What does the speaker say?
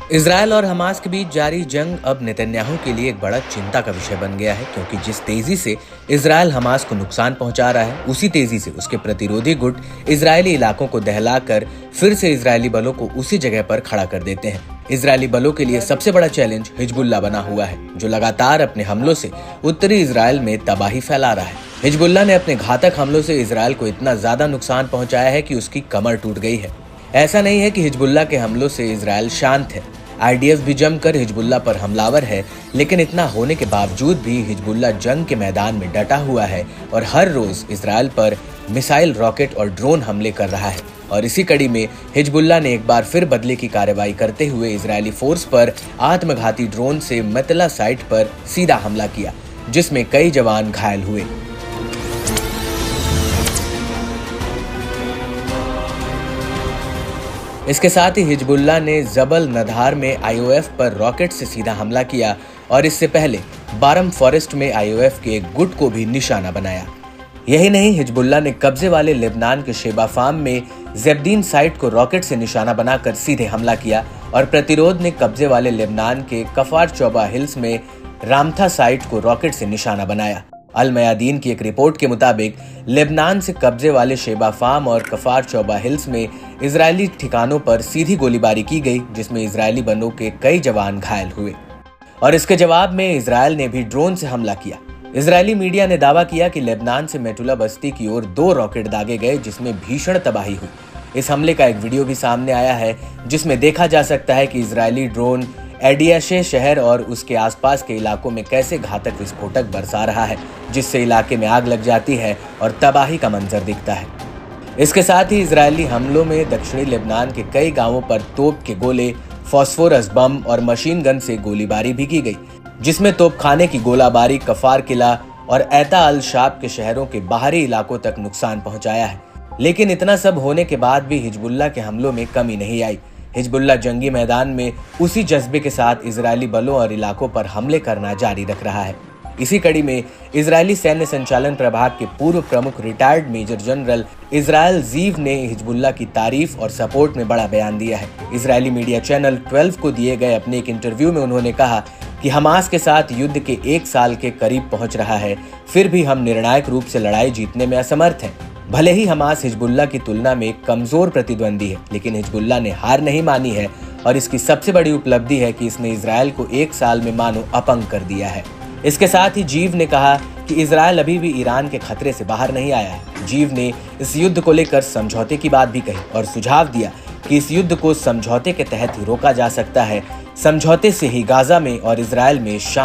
Israel और Hamas के बीच जारी जंग अब नेतन्याहू के लिए एक बड़ा चिंता का विषय बन गया है, क्योंकि जिस तेजी से इजरायल हमास को नुकसान पहुंचा रहा है, उसी तेजी से उसके प्रतिरोधी गुट इजरायली इलाकों को दहलाकर फिर से इजरायली बलों को उसी जगह पर खड़ा कर देते हैं। इजरायली बलों के लिए सबसे बड़ा चैलेंज हिजबुल्लाह बना हुआ है, जो लगातार अपने हमलों से उत्तरी इजरायल में तबाही फैला रहा है। हिजबुल्लाह ने अपने घातक हमलों से इजरायल को इतना ज्यादा नुकसान पहुंचाया है कि उसकी कमर टूट गई है। ऐसा नहीं है कि हिजबुल्लाह के हमलों से इजरायल शांत है। IDF भी जमकर हिजबुल्लाह पर हमलावर है, लेकिन इतना होने के बावजूद भी हिजबुल्लाह जंग के मैदान में डटा हुआ है और हर रोज इजरायल पर मिसाइल, रॉकेट और ड्रोन हमले कर रहा है। और इसी कड़ी में हिजबुल्लाह ने एक बार फिर बदले की कार्रवाई करते हुए इजरायली फोर्स पर आत्मघाती ड्रोन से मतला साइट पर सीधा हमला किया, जिसमें कई जवान घायल हुए। इसके साथ ही हिजबुल्लाह ने जबल नधार में IOF पर रॉकेट से सीधा हमला किया और इससे पहले बारम फॉरेस्ट में IOF के एक गुट को भी निशाना बनाया। यही नहीं, हिजबुल्लाह ने कब्जे वाले लेबनान के शेबा फार्म में ज़ेबदीन साइट को रॉकेट से निशाना बनाकर सीधे हमला किया और प्रतिरोध ने कब्जे वाले लेबनान के कफार चौबा हिल्स में रामथा साइट को रॉकेट से निशाना बनाया। अल मयादीन की एक रिपोर्ट के मुताबिक लेबनान से कब्जे वाले शेबा फार्म और कफार चौबा हिल्स में इजरायली ठिकानों पर सीधी गोलीबारी की गई, जिसमें इजरायली बलों के कई जवान घायल हुए। और इसके जवाब में इजरायल ने भी ड्रोन से हमला किया। इजरायली मीडिया ने दावा किया कि लेबनान से मेटुला बस्ती की ओर 2 रॉकेट दागे गए, जिसमें भीषण तबाही हुई। इस हमले का एक वीडियो भी सामने आया है, जिसमें देखा जा सकता है कि इजरायली ड्रोन एडियाशे शहर और उसके आसपास के इलाकों में कैसे घातक विस्फोटक बरसा रहा है, जिससे इलाके में आग लग जाती है और तबाही का मंजर दिखता है। इसके साथ ही इजरायली हमलों में दक्षिणी लेबनान के कई गांवों पर तोप के गोले, फास्फोरस बम और मशीन गन से गोलीबारी भी की गई, जिसमें तोपखाने की गोलाबारी कफार किला और ऐता अल शाब के शहरों के बाहरी इलाकों तक नुकसान पहुंचाया है। लेकिन इतना सब होने के बाद भी हिजबुल्लाह के हमलों में कमी नहीं आई। हिजबुल्लाह जंगी मैदान में उसी जज्बे के साथ इजरायली बलों और इलाकों पर हमले करना जारी रख रहा है। इसी कड़ी में इजरायली सैन्य संचालन प्रभाग के पूर्व प्रमुख रिटायर्ड मेजर जनरल इजरायल ज़ीव ने हिजबुल्लाह की तारीफ और सपोर्ट में बड़ा बयान दिया है। इजरायली मीडिया चैनल 12 को दिए गए अपने एक इंटरव्यू में उन्होंने कहा कि हमास के साथ युद्ध के 1 साल के करीब पहुंच रहा है, फिर भी हम निर्णायक रूप से लड़ाई जीतने में असमर्थ हैं। भले ही हमास हिजबुल्लाह की तुलना में कमजोर प्रतिद्वंदी है, लेकिन हिजबुल्लाह ने हार नहीं मानी है और इसकी सबसे बड़ी उपलब्धि है कि इसने इजरायल को 1 साल में मानो अपंग कर दिया है। इसके साथ ही जीव ने कहा कि इजरायल अभी भी ईरान के खतरे से बाहर नहीं आया है। जीव ने इस युद्ध को लेकर समझौते की बात भी कही और सुझाव दिया कि इस युद्ध को समझौते के तहत ही रोका जा सकता है। समझौते से ही गाजा में और इजरायल में